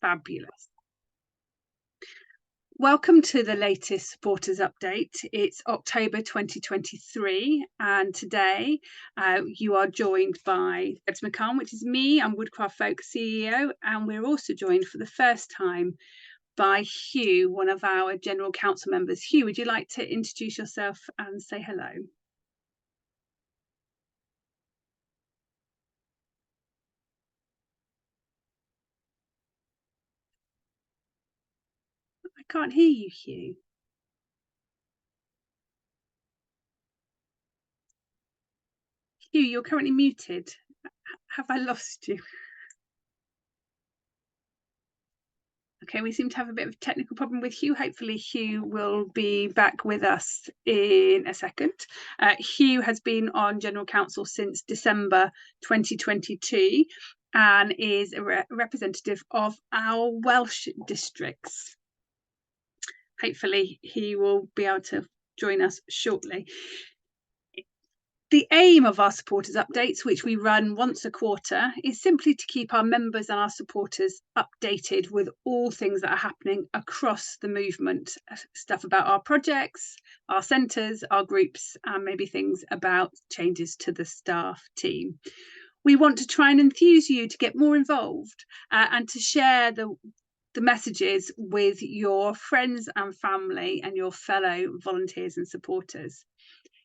Fabulous. Welcome to the latest supporters update. It's October 2023, and today you are joined by Debs McCann, which is me. I'm Woodcraft Folk CEO, and we're also joined for the first time by Hugh, one of our General Council members. Hugh, would you like to introduce yourself and say hello? I can't hear you, Hugh. Hugh, you're currently muted. Have I lost you? Okay, we seem to have a bit of a technical problem with Hugh. Hopefully Hugh will be back with us in a second. Hugh has been on General Council since December 2022 and is a representative of our Welsh districts. Hopefully he will be able to join us shortly. The aim of our supporters updates, which we run once a quarter, is simply to keep our members and our supporters updated with all things that are happening across the movement, stuff about our projects, our centres, our groups, and maybe things about changes to the staff team. We want to try and enthuse you to get more involved and to share the messages with your friends and family and your fellow volunteers and supporters.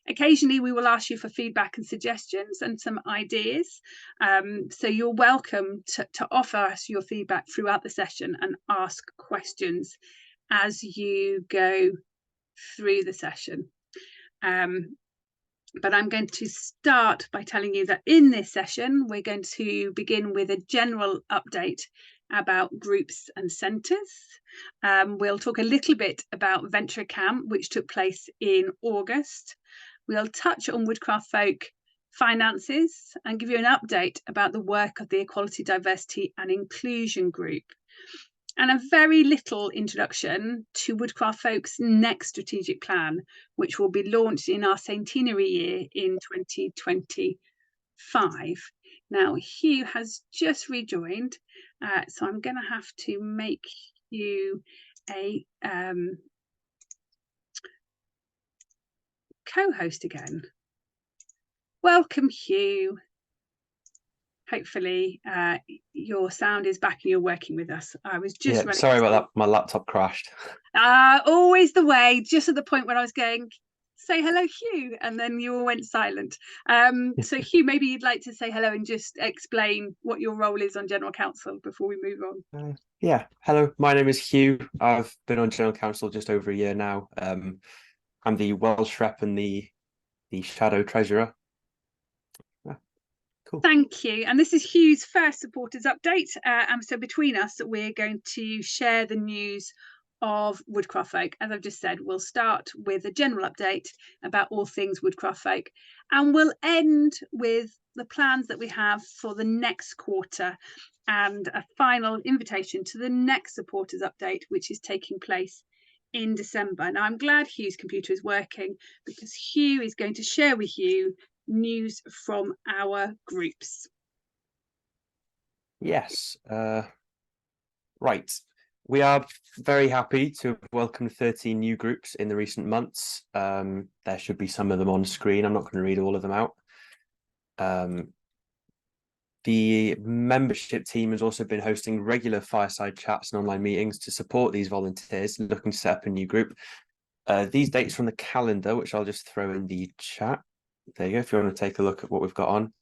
Occasionally we will ask you for feedback and suggestions and some ideas, so you're welcome to offer us your feedback throughout the session and ask questions as you go through the session. But I'm going to start by telling you that in this session we're going to begin with a general update about groups and centres. We'll talk a little bit about Venture Camp, which took place in August. We'll touch on Woodcraft Folk finances and give you an update about the work of the Equality, Diversity and Inclusion Group. And a very little introduction to Woodcraft Folk's next strategic plan, which will be launched in our centenary year in 2025. Now, Hugh has just rejoined, so I'm going to have to make you a co-host again. Welcome, Hugh. Hopefully your sound is back and you're working with us. I was just sorry about that, my laptop crashed. Always the way, just at the point when I was going, say hello, Hugh, and then you all went silent. So Hugh, maybe you'd like to say hello and just explain what your role is on General Council before we move on. Yeah, hello, my name is Hugh. I've been on General Council just over a year now. I'm the Welsh rep and the shadow treasurer. Cool. Thank you. And this is Hugh's first supporters update. And so between us, we're going to share the news of Woodcraft Folk. As I've just said, we'll start with a general update about all things Woodcraft Folk, and we'll end with the plans that we have for the next quarter and a final invitation to the next supporters update, which is taking place in December. Now, I'm glad Hugh's computer is working because Hugh is going to share with you news from our groups. Yes, right. We are very happy to have welcomed 13 new groups in the recent months. There should be some of them on screen. I'm not going to read all of them out. The membership team has also been hosting regular fireside chats and online meetings to support these volunteers looking to set up a new group. These dates from the calendar, which I'll just throw in the chat. There you go, if you want to take a look at what we've got on.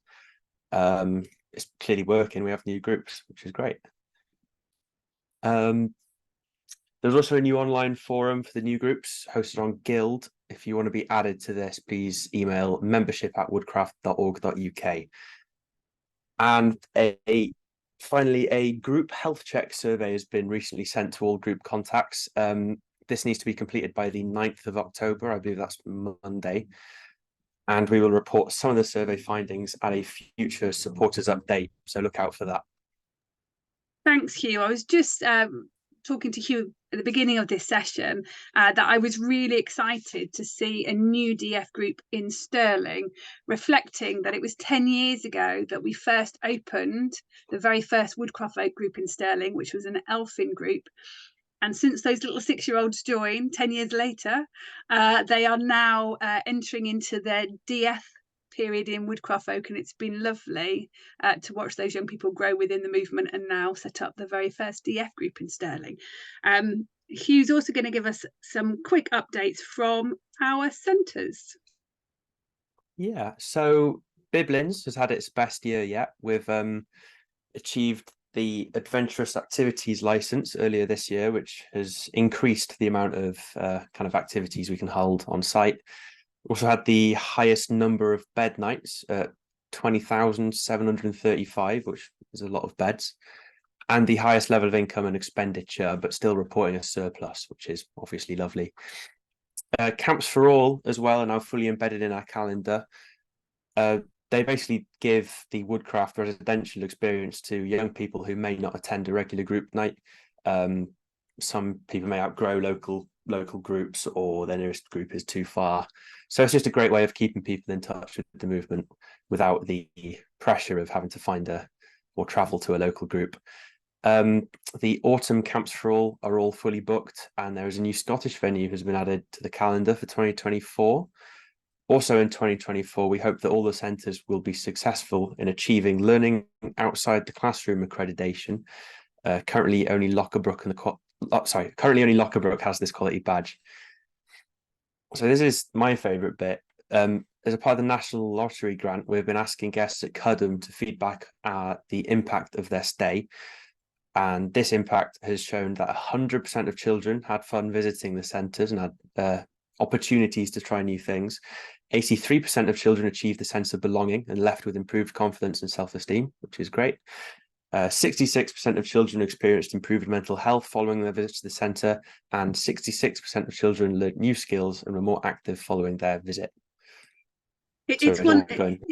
It's clearly working. We have new groups, which is great. There's also a new online forum for the new groups hosted on Guild. If you want to be added to this, please email membership@woodcraft.org.uk. And finally, a group health check survey has been recently sent to all group contacts. This needs to be completed by the 9th of October. I believe that's Monday. And we will report some of the survey findings at a future supporters update. So look out for that. Thanks, Hugh. I was just talking to Hugh at the beginning of this session that I was really excited to see a new DF group in Stirling, reflecting that it was 10 years ago that we first opened the very first Woodcraft Folk group in Stirling, which was an elfin group. And since those little 6-year-olds joined 10 years later, they are now entering into their DF period in Woodcraft Folk, and it's been lovely to watch those young people grow within the movement and now set up the very first DF group in Stirling. Hugh's also going to give us some quick updates from our centres. Yeah, so Biblins has had its best year yet. We've achieved the adventurous activities license earlier this year, which has increased the amount of kind of activities we can hold on site. Also had the highest number of bed nights at 20,735, which is a lot of beds, and the highest level of income and expenditure, but still reporting a surplus, which is obviously lovely. Camps for All as well are now fully embedded in our calendar. They basically give the woodcraft residential experience to young people who may not attend a regular group night. Some people may outgrow local groups, or their nearest group is too far. So it's just a great way of keeping people in touch with the movement without the pressure of having to find or travel to a local group. The autumn camps for all are all fully booked, and there is a new Scottish venue has been added to the calendar for 2024. Also in 2024, we hope that all the centres will be successful in achieving learning outside the classroom accreditation. Currently, only Lockabrook has this quality badge. So this is my favourite bit. As a part of the National Lottery grant, we've been asking guests at Cudham to feedback the impact of their stay. And this impact has shown that 100% of children had fun visiting the centres and had opportunities to try new things. 83% of children achieved a sense of belonging and left with improved confidence and self-esteem, which is great. 66% of children experienced improved mental health following their visit to the centre, and 66% of children learned new skills and were more active following their visit. It's going great.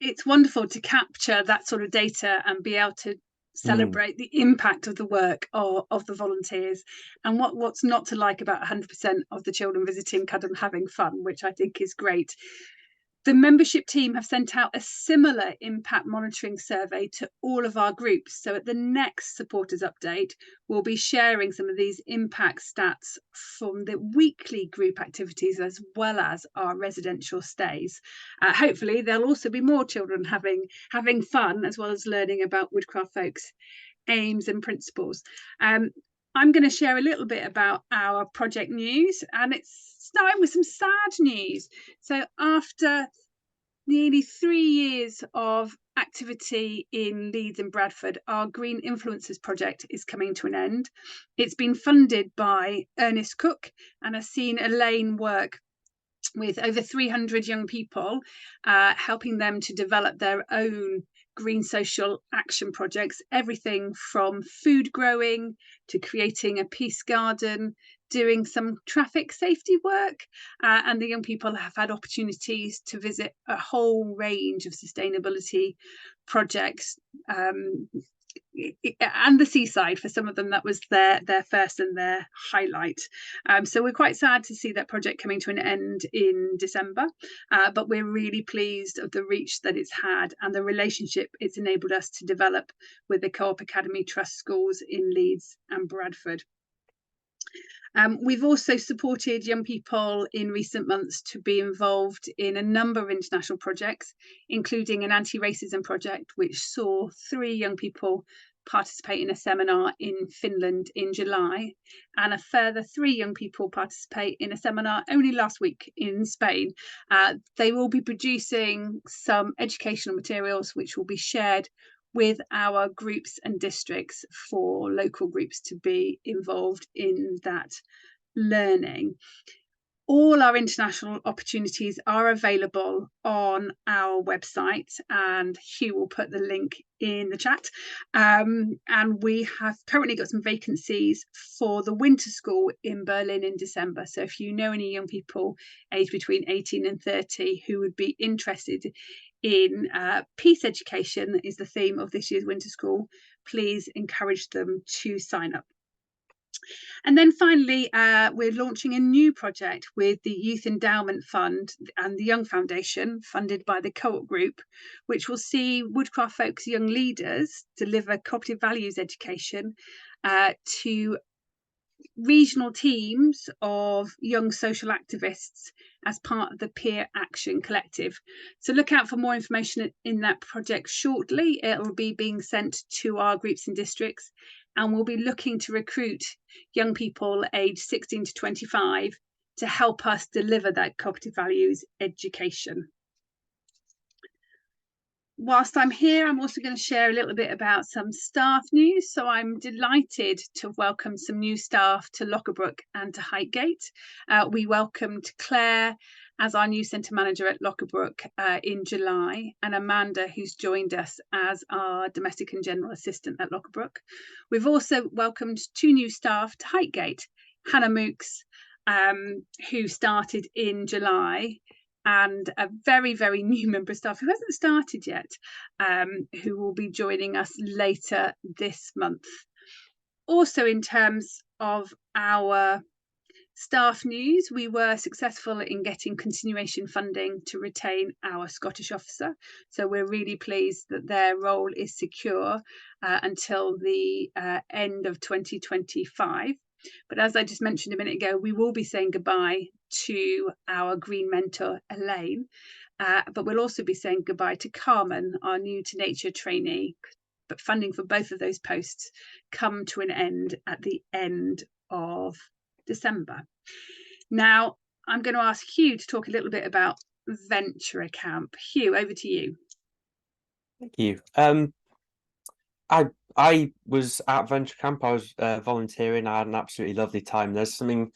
It's wonderful to capture that sort of data and be able to celebrate the impact of the work of the volunteers, and what's not to like about 100% of the children visiting Cudham having fun, which I think is great. The membership team have sent out a similar impact monitoring survey to all of our groups. So at the next supporters update, we'll be sharing some of these impact stats from the weekly group activities as well as our residential stays. Hopefully there'll also be more children having fun as well as learning about Woodcraft Folk's aims and principles. I'm going to share a little bit about our project news, and it's starting with some sad news. So after nearly 3 years of activity in Leeds and Bradford, our Green Influencers project is coming to an end. It's been funded by Ernest Cook and has seen Elaine work with over 300 young people, helping them to develop their own green social action projects, everything from food growing to creating a peace garden, doing some traffic safety work, and the young people have had opportunities to visit a whole range of sustainability projects, and the seaside. For some of them, that was their first and their highlight. So we're quite sad to see that project coming to an end in December, but we're really pleased of the reach that it's had and the relationship it's enabled us to develop with the Co-op Academy Trust schools in Leeds and Bradford. We've also supported young people in recent months to be involved in a number of international projects, including an anti-racism project, which saw 3 young people participate in a seminar in Finland in July, and a further 3 young people participate in a seminar only last week in Spain. They will be producing some educational materials which will be shared with our groups and districts for local groups to be involved in that learning. All our international opportunities are available on our website, and Hugh will put the link in the chat. And we have currently got some vacancies for the winter school in Berlin in December. So if you know any young people aged between 18 and 30 who would be interested in peace education, that is the theme of this year's winter school, please encourage them to sign up. And then finally, we're launching a new project with the Youth Endowment Fund and the Young Foundation, funded by the Co-op Group, which will see Woodcraft Folk's young leaders deliver cooperative values education to regional teams of young social activists as part of the Peer Action Collective. So look out for more information in that project shortly. It will be being sent to our groups and districts, and we'll be looking to recruit young people aged 16 to 25 to help us deliver that cooperative values education. Whilst I'm here, I'm also going to share a little bit about some staff news. So I'm delighted to welcome some new staff to Lockabrook and to Highgate. We welcomed Claire as our new centre manager at Lockabrook in July, and Amanda, who's joined us as our domestic and general assistant at Lockabrook. We've also welcomed 2 new staff to Highgate, Hannah Mooks, who started in July, and a very, very new member of staff who hasn't started yet, who will be joining us later this month. Also, in terms of our staff news, we were successful in getting continuation funding to retain our Scottish officer. So we're really pleased that their role is secure until the end of 2025. But as I just mentioned a minute ago, we will be saying goodbye to our green mentor, Elaine, but we'll also be saying goodbye to Carmen, our new to nature trainee. But funding for both of those posts come to an end at the end of December. Now, I'm going to ask Hugh to talk a little bit about Venture Camp. Hugh, over to you. Thank you. I was at Venture Camp. I was volunteering. I had an absolutely lovely time. There's something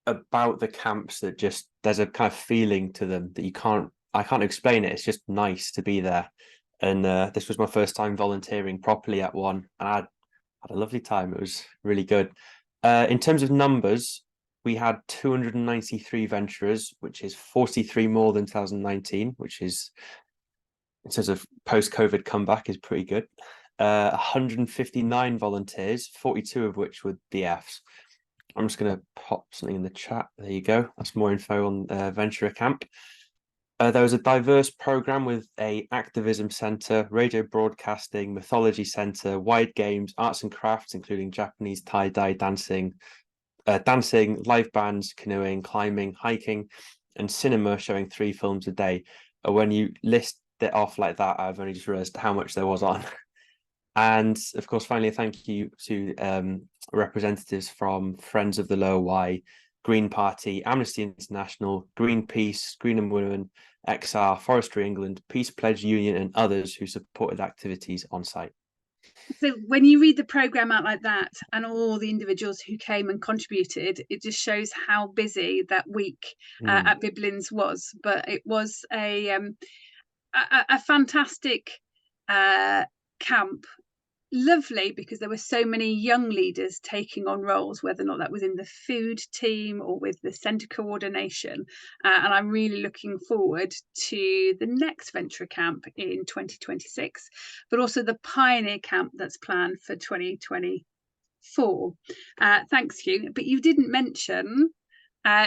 about the camps that just, there's a kind of feeling to them that I can't explain it. It's just nice to be there. And this was my first time volunteering properly at one, and I had a lovely time. It was really good. In terms of numbers, we had 293 venturers, which is 43 more than 2019, which is, in terms of post-COVID comeback, is pretty good. 159 volunteers, 42 of which were DFs. I'm just going to pop something in the chat. There you go. That's more info on Venture Camp. There was a diverse program with a activism centre, radio broadcasting, mythology centre, wide games, arts and crafts, including Japanese tie-dye dancing, live bands, canoeing, climbing, hiking, and cinema, showing 3 films a day. When you list it off like that, I've only just realised how much there was on. And of course, finally, a thank you to representatives from Friends of the Lower Wye, Green Party, Amnesty International, Greenpeace, Green and Women, XR, Forestry England, Peace Pledge Union, and others who supported activities on site. So when you read the programme out like that and all the individuals who came and contributed, it just shows how busy that week at Biblins was. But it was a fantastic camp. Lovely, because there were so many young leaders taking on roles, whether or not that was in the food team or with the centre coordination. And I'm really looking forward to the next Venture Camp in 2026, but also the Pioneer Camp that's planned for 2024. Thanks, Hugh. But you didn't mention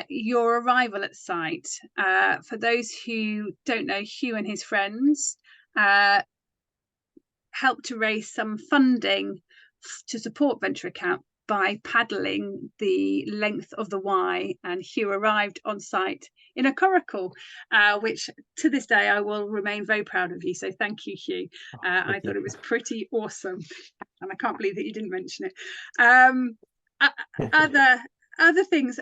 your arrival at site. For those who don't know, Hugh and his friends helped to raise some funding to support Venture Camp by paddling the length of the Wye, and Hugh arrived on site in a coracle, which to this day I will remain very proud of you. So thank you, Hugh. I thought it was pretty awesome, and I can't believe that you didn't mention it. Other things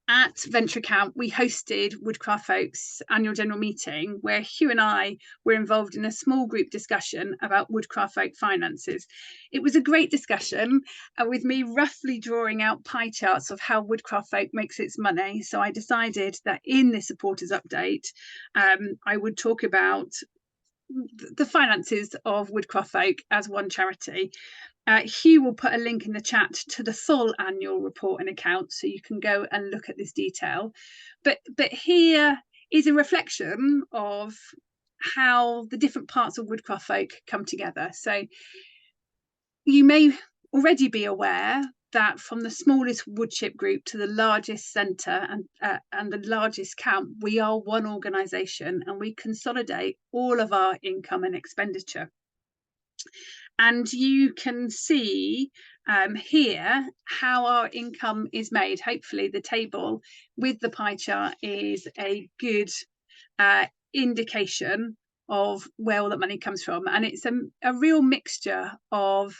at Venture Camp, we hosted Woodcraft Folk's annual general meeting, where Hugh and I were involved in a small group discussion about Woodcraft Folk finances. It was a great discussion, with me roughly drawing out pie charts of how Woodcraft Folk makes its money. So I decided that in this supporters update, I would talk about the finances of Woodcraft Folk as one charity. Hugh will put a link in the chat to the full annual report and account, so you can go and look at this detail. But here is a reflection of how the different parts of Woodcraft Folk come together. So you may already be aware that from the smallest woodchip group to the largest centre and the largest camp, we are one organisation, and we consolidate all of our income and expenditure. And you can see here how our income is made. Hopefully the table with the pie chart is a good indication of where all that money comes from. And it's a real mixture of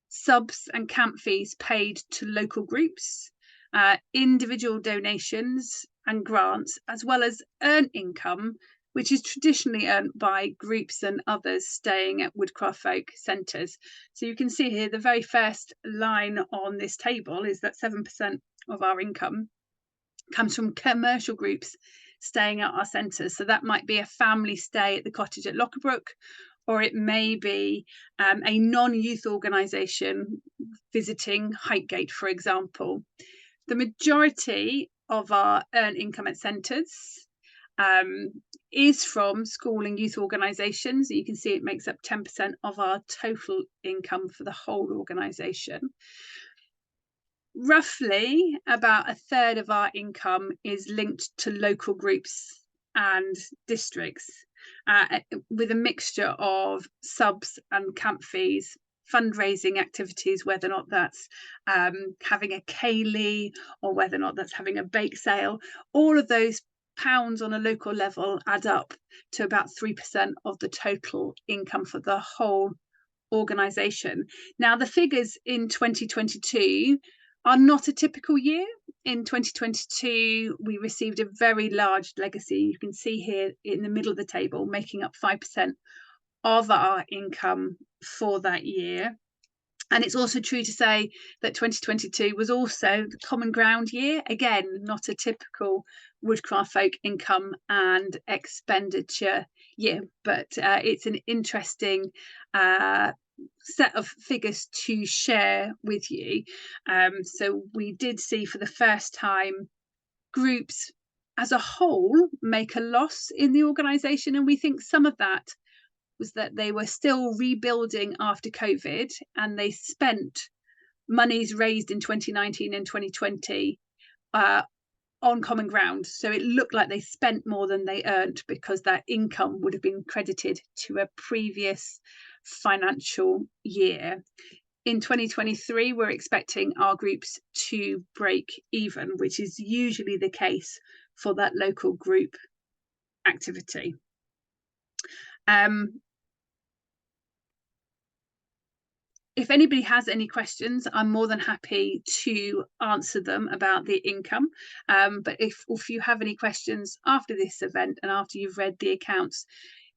subs and camp fees paid to local groups, individual donations and grants, as well as earned income, which is traditionally earned by groups and others staying at Woodcraft Folk centres. So you can see here the very first line on this table is that 7% of our income comes from commercial groups staying at our centres. So that might be a family stay at the cottage at Lockabrook, or it may be a non-youth organisation visiting Highgate, for example. The majority of our earned income at centres is from school and youth organisations. You can see it makes up 10% of our total income for the whole organisation. Roughly about a third of our income is linked to local groups and districts, with a mixture of subs and camp fees, fundraising activities, whether or not that's having a ceilidh or whether or not that's having a bake sale. All of those pounds on a local level add up to about 3% of the total income for the whole organisation. Now, the figures in 2022 are not a typical year. In 2022, we received a very large legacy. You can see here in the middle of the table, making up 5% of our income for that year. And it's also true to say that 2022 was also the Common Ground year. Again, not a typical Woodcraft Folk income and expenditure year, but it's an interesting set of figures to share with you. So we did see for the first time groups as a whole make a loss in the organisation, and we think some of that was that they were still rebuilding after COVID, and they spent monies raised in 2019 and 2020 on Common Ground. So it looked like they spent more than they earned because that income would have been credited to a previous financial year. In 2023, we're expecting our groups to break even, which is usually the case for that local group activity. If anybody has any questions, I'm more than happy to answer them about the income. But if you have any questions after this event and after you've read the accounts,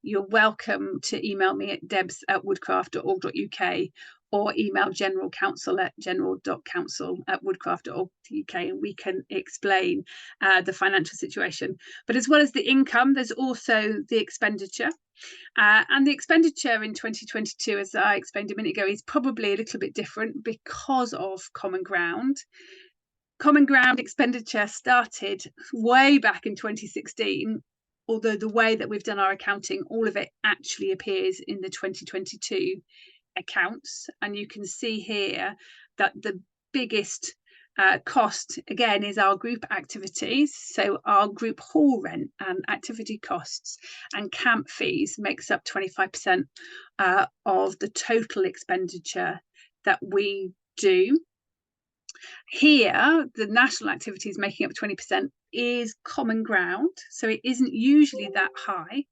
you're welcome to email me at debs@woodcraft.org.uk or email general counsel at general.counsel@woodcraft.org.uk, and we can explain the financial situation. But as well as the income, there's also the expenditure. And the expenditure in 2022, as I explained a minute ago, is probably a little bit different because of Common Ground. Common Ground expenditure started way back in 2016, although the way that we've done our accounting, all of it actually appears in the 2022 accounts. And you can see here that the biggest cost, again, is our group activities. So our group hall rent and activity costs and camp fees makes up 25% of the total expenditure that we do. Here, the national activities making up 20% is Common Ground, so it isn't usually that high.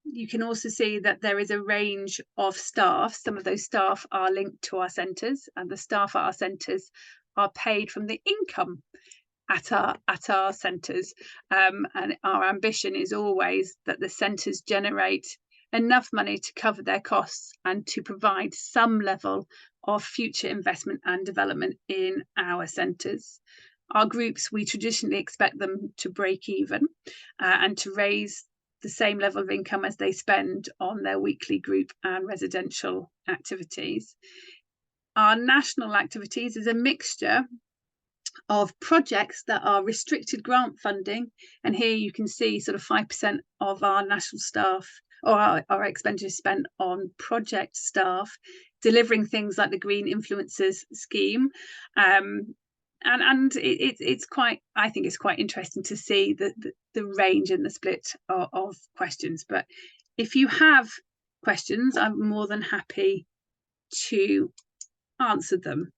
You can also see that there is a range of staff. Some of those staff are linked to our centres, and the staff at our centres are paid from the income at our centres. And our ambition is always that the centres generate enough money to cover their costs and to provide some level of future investment and development in our centres. Our groups, we traditionally expect them to break even and to raise the same level of income as they spend on their weekly group and residential activities. Our national activities is a mixture of projects that are restricted grant funding, and here you can see sort of 5% of our national staff or our expenditure spent on project staff, delivering things like the Green Influencers scheme. And it's quite, I think it's quite interesting to see the range and the split of questions. But if you have questions, I'm more than happy to answer them.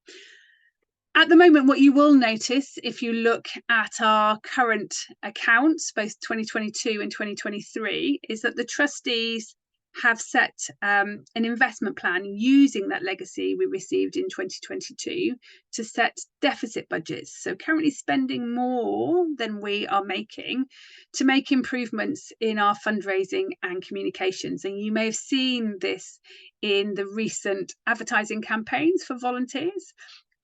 At the moment, what you will notice if you look at our current accounts, both 2022 and 2023, is that the trustees have set an investment plan using that legacy we received in 2022 to set deficit budgets. So currently spending more than we are making to make improvements in our fundraising and communications. And you may have seen this in the recent advertising campaigns for volunteers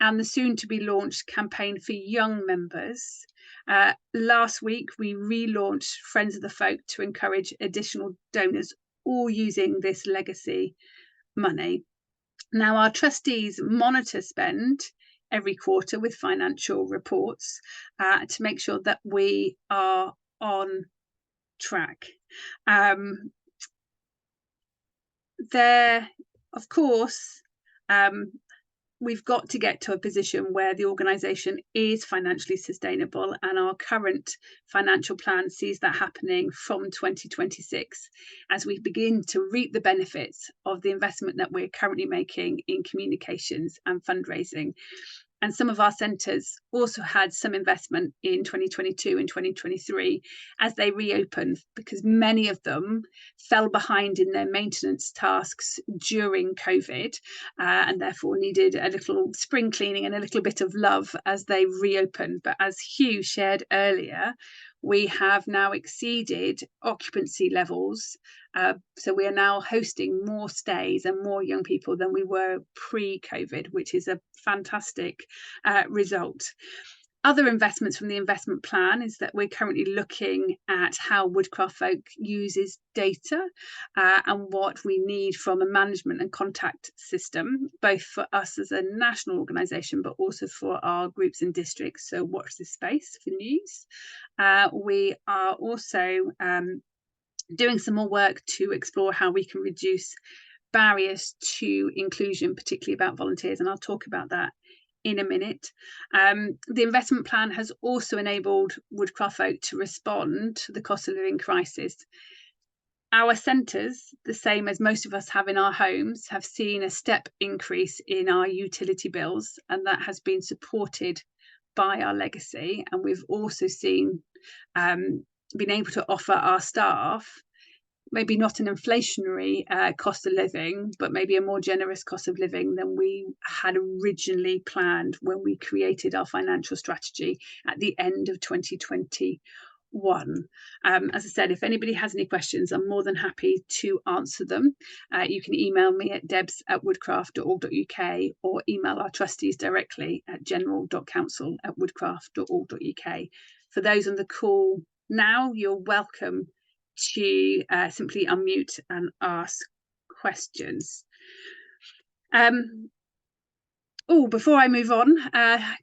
and the soon to be launched campaign for young members. Last week, we relaunched Friends of the Folk to encourage additional donors, all using this legacy money. Now, our trustees monitor spend every quarter with financial reports to make sure that we are on track. There, of course, we've got to get to a position where the organisation is financially sustainable, and our current financial plan sees that happening from 2026 as we begin to reap the benefits of the investment that we're currently making in communications and fundraising. And some of our centres also had some investment in 2022 and 2023 as they reopened, because many of them fell behind in their maintenance tasks during COVID and therefore needed a little spring cleaning and a little bit of love as they reopened. But as Hugh shared earlier, we have now exceeded occupancy levels. So we are now hosting more stays and more young people than we were pre-COVID, which is a fantastic result. Other investments from the investment plan is that we're currently looking at how Woodcraft Folk uses data and what we need from a management and contact system, both for us as a national organisation, but also for our groups and districts. So watch this space for news. We are also doing some more work to explore how we can reduce barriers to inclusion, particularly about volunteers, and I'll talk about that in a minute. The investment plan has also enabled Woodcraft Folk to respond to the cost of living crisis. Our centres, the same as most of us have in our homes, have seen a step increase in our utility bills, and that has been supported by our legacy. And we've also seen been able to offer our staff maybe not an inflationary cost of living, but maybe a more generous cost of living than we had originally planned when we created our financial strategy at the end of 2021. As I said, if anybody has any questions, I'm more than happy to answer them. You can email me at debs@woodcraft.org.uk or email our trustees directly at general.council@woodcraft.org.uk. For those on the call now, you're welcome to simply unmute and ask questions. Before I move on,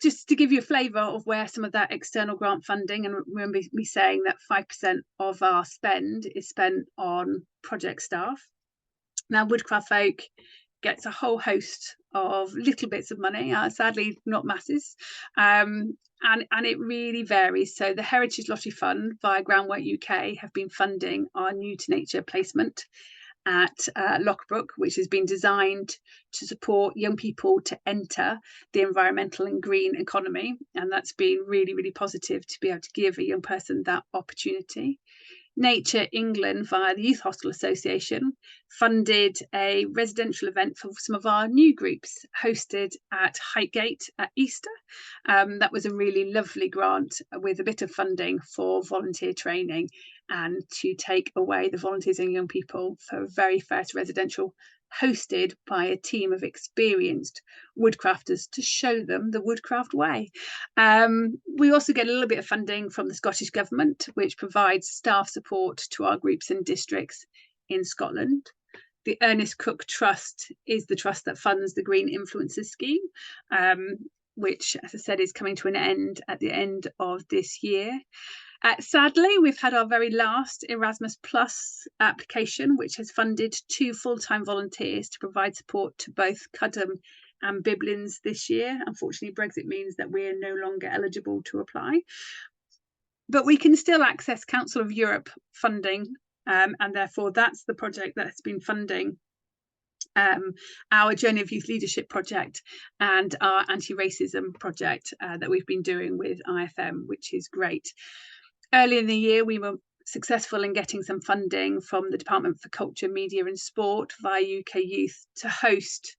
just to give you a flavour of where some of that external grant funding, and remember me saying that 5% of our spend is spent on project staff. Now, Woodcraft Folk gets a whole host of little bits of money, sadly not masses, and it really varies. So the Heritage Lottery Fund via Groundwork UK have been funding our New to Nature placement at Lockbrook, which has been designed to support young people to enter the environmental and green economy, and that's been really, really positive to be able to give a young person that opportunity. Nature England via the Youth Hostel Association funded a residential event for some of our new groups hosted at Highgate at Easter. That was a really lovely grant with a bit of funding for volunteer training and to take away the volunteers and young people for a very first residential hosted by a team of experienced woodcrafters to show them the woodcraft way. We also get a little bit of funding from the Scottish Government, which provides staff support to our groups and districts in Scotland. The Ernest Cook Trust is the trust that funds the Green Influencers scheme, which, as I said, is coming to an end at the end of this year. Sadly, we've had our very last Erasmus Plus application, which has funded 2 full-time volunteers to provide support to both Cudham and Biblins this year. Unfortunately, Brexit means that we're no longer eligible to apply. But we can still access Council of Europe funding, and therefore that's the project that has been funding our Journey of Youth Leadership project and our anti-racism project that we've been doing with IFM, which is great. Early in the year, we were successful in getting some funding from the Department for Culture, Media and Sport via UK Youth to host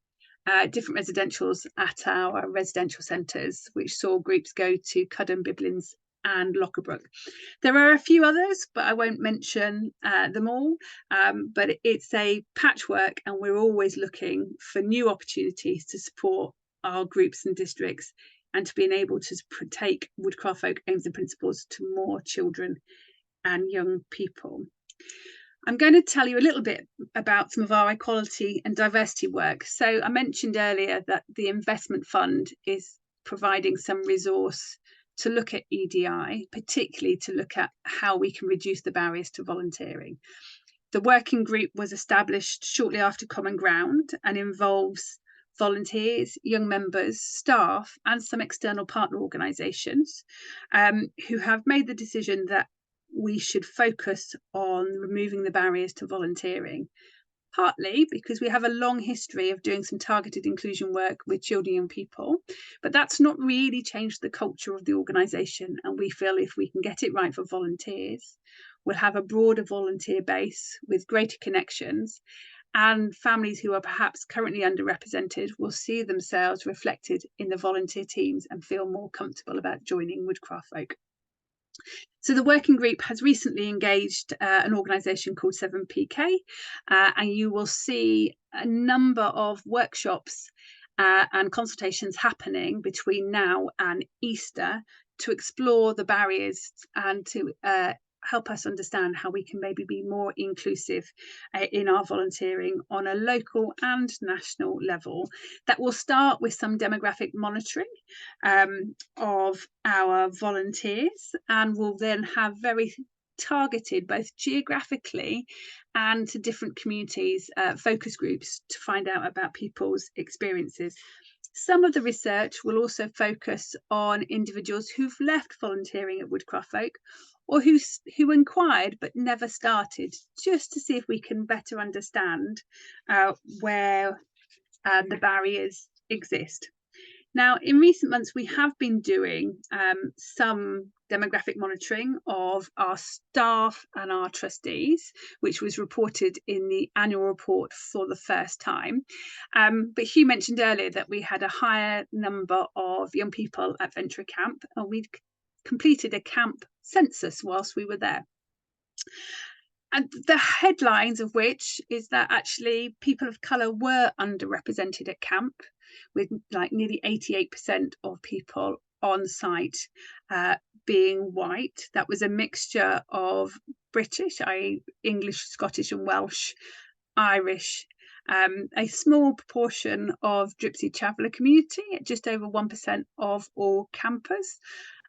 different residentials at our residential centres, which saw groups go to Cudham, Biblins and Lockerbrook. There are a few others, but I won't mention them all. But it's a patchwork, and we're always looking for new opportunities to support our groups and districts and to being able to take Woodcraft Folk aims and principles to more children and young people. I'm going to tell you a little bit about some of our equality and diversity work. So I mentioned earlier that the investment fund is providing some resource to look at EDI, particularly to look at how we can reduce the barriers to volunteering. The working group was established shortly after Common Ground and involves volunteers, young members, staff, and some external partner organisations who have made the decision that we should focus on removing the barriers to volunteering, partly because we have a long history of doing some targeted inclusion work with children and young people, but that's not really changed the culture of the organisation. And we feel if we can get it right for volunteers, we'll have a broader volunteer base with greater connections, and families who are perhaps currently underrepresented will see themselves reflected in the volunteer teams and feel more comfortable about joining Woodcraft Folk. So the working group has recently engaged an organisation called 7PK, and you will see a number of workshops and consultations happening between now and Easter to explore the barriers and to help us understand how we can maybe be more inclusive in our volunteering on a local and national level. That will start with some demographic monitoring of our volunteers, and will then have very targeted, both geographically and to different communities, focus groups to find out about people's experiences. Some of the research will also focus on individuals who've left volunteering at Woodcraft Folk, or who inquired but never started, just to see if we can better understand where the barriers exist. Now, in recent months, we have been doing some demographic monitoring of our staff and our trustees, which was reported in the annual report for the first time. But Hugh mentioned earlier that we had a higher number of young people at Venture Camp, and we'd completed a camp census whilst we were there. And the headlines of which is that actually people of colour were underrepresented at camp, with like nearly 88% of people on site being white. That was a mixture of British, i.e. English, Scottish and Welsh, Irish, a small proportion of Gypsy Traveller community at just over 1% of all campers,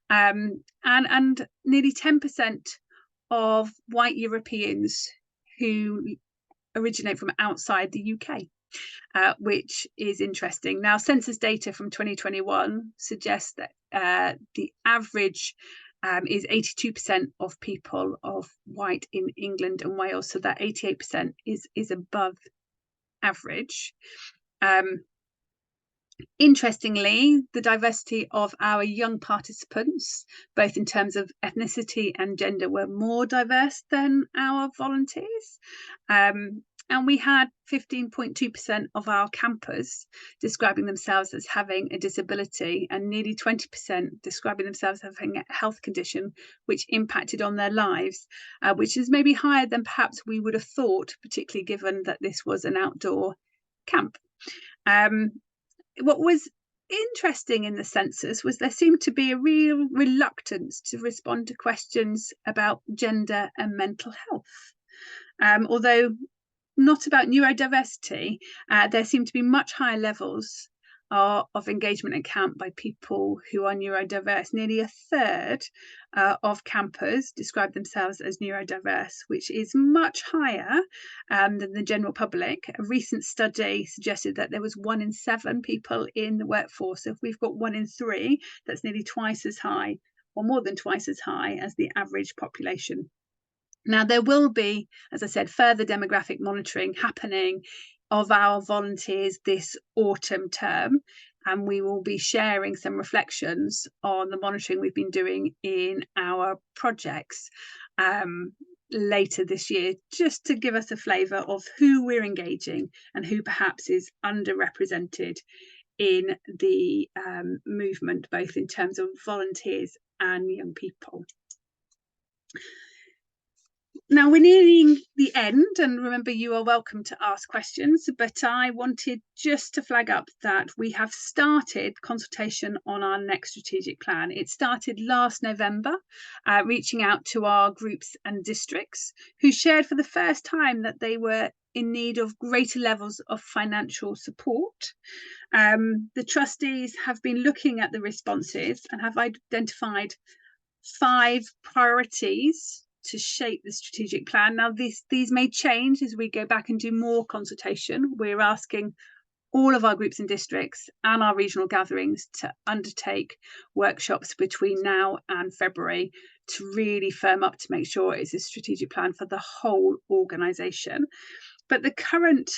and nearly 10% of white Europeans who originate from outside the UK, which is interesting. Now, census data from 2021 suggests that the average is 82% of people of white in England and Wales, so that 88% is above average. Interestingly, the diversity of our young participants, both in terms of ethnicity and gender, were more diverse than our volunteers. And we had 15.2% of our campers describing themselves as having a disability, and nearly 20% describing themselves as having a health condition which impacted on their lives, which is maybe higher than perhaps we would have thought, particularly given that this was an outdoor camp. What was interesting in the census was there seemed to be a real reluctance to respond to questions about gender and mental health. Although not about neurodiversity, there seemed to be much higher levels of engagement at camp by people who are neurodiverse. Nearly a third of campers describe themselves as neurodiverse, which is much higher than the general public. A recent study suggested that there was 1 in 7 people in the workforce. So if we've got 1 in 3, that's nearly twice as high, or more than twice as high as the average population. Now, there will be, as I said, further demographic monitoring happening of our volunteers this autumn term, and we will be sharing some reflections on the monitoring we've been doing in our projects later this year, just to give us a flavour of who we're engaging and who perhaps is underrepresented in the movement, both in terms of volunteers and young people. Now, we're nearing the end, and remember, you are welcome to ask questions, but I wanted just to flag up that we have started consultation on our next strategic plan. It started last November, reaching out to our groups and districts who shared for the first time that they were in need of greater levels of financial support. The trustees have been looking at the responses and have identified 5 priorities to shape the strategic plan. Now, these may change as we go back and do more consultation. We're asking all of our groups and districts and our regional gatherings to undertake workshops between now and February to really firm up to make sure it's a strategic plan for the whole organisation. But the current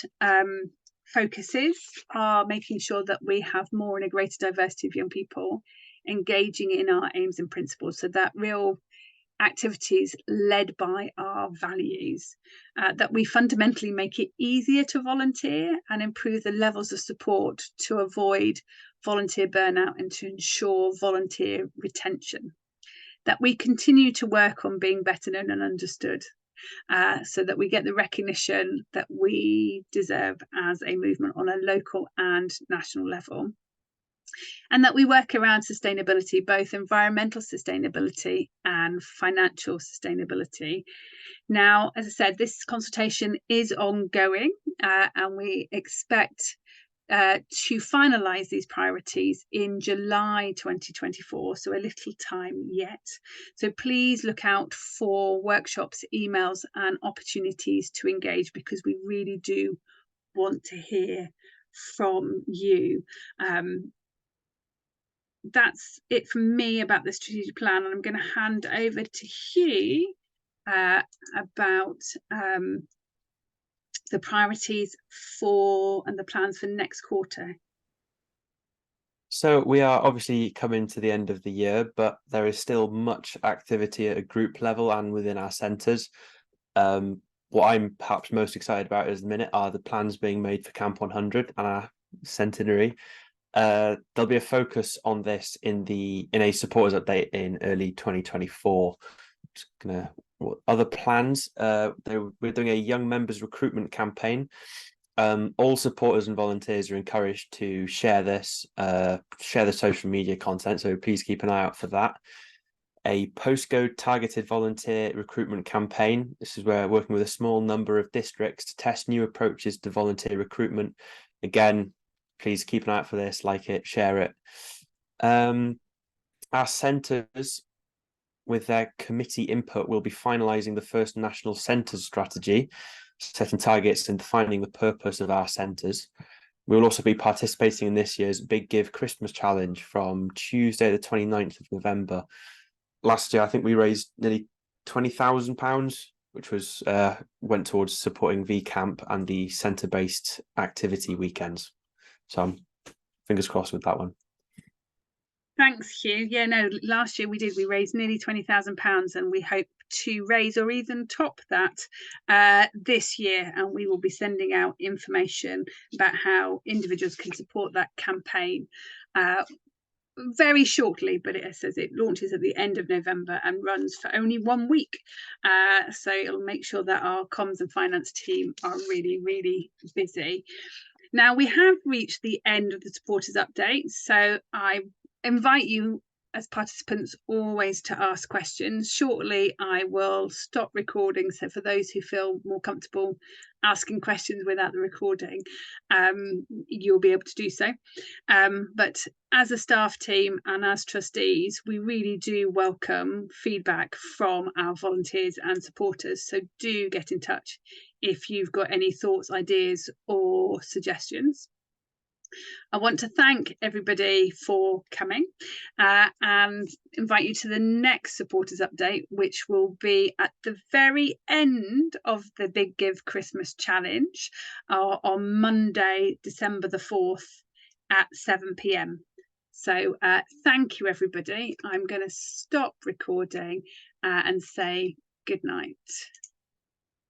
focuses are making sure that we have more and a greater diversity of young people engaging in our aims and principles, so that real activities led by our values, that we fundamentally make it easier to volunteer and improve the levels of support to avoid volunteer burnout and to ensure volunteer retention, that we continue to work on being better known and understood, so that we get the recognition that we deserve as a movement on a local and national level, and that we work around sustainability, both environmental sustainability and financial sustainability. Now, as I said, this consultation is ongoing, and we expect to finalise these priorities in July 2024, so a little time yet. So please look out for workshops, emails and opportunities to engage, because we really do want to hear from you. That's it from me about the strategic plan, and I'm going to hand over to Hugh about the priorities for and the plans for next quarter. So we are obviously coming to the end of the year, but there is still much activity at a group level and within our centres. What I'm perhaps most excited about at the minute are the plans being made for Camp 100 and our centenary. There'll be a focus on this in a supporters update in early 2024. Just gonna, what other plans? We're doing a young members recruitment campaign. All supporters and volunteers are encouraged to share this, share the social media content, so please keep an eye out for that. A postcode targeted volunteer recruitment campaign. This is where we're working with a small number of districts to test new approaches to volunteer recruitment. Again, please keep an eye out for this, like it, share it. Our centres, with their committee input, will be finalising the first national centres strategy, setting targets and defining the purpose of our centres. We will also be participating in this year's Big Give Christmas Challenge from Tuesday the 29th of November. Last year, I think we raised nearly £20,000, which was went towards supporting VCamp and the centre-based activity weekends. So I'm fingers crossed with that one. Thanks, Hugh. Yeah, no, last year we raised nearly £20,000, and we hope to raise or even top that this year, and we will be sending out information about how individuals can support that campaign very shortly, but it says it launches at the end of November and runs for only 1 week, so it'll make sure that our comms and finance team are really, really busy. Now, we have reached the end of the supporters update, so I invite you as participants always to ask questions. Shortly I will stop recording, so for those who feel more comfortable asking questions without the recording, you'll be able to do so. But as a staff team and as trustees, we really do welcome feedback from our volunteers and supporters, so do get in touch if you've got any thoughts, ideas or suggestions. I want to thank everybody for coming and invite you to the next supporters update, which will be at the very end of the Big Give Christmas Challenge on Monday, December the 4th at 7 p.m. So thank you, everybody. I'm going to stop recording and say good night.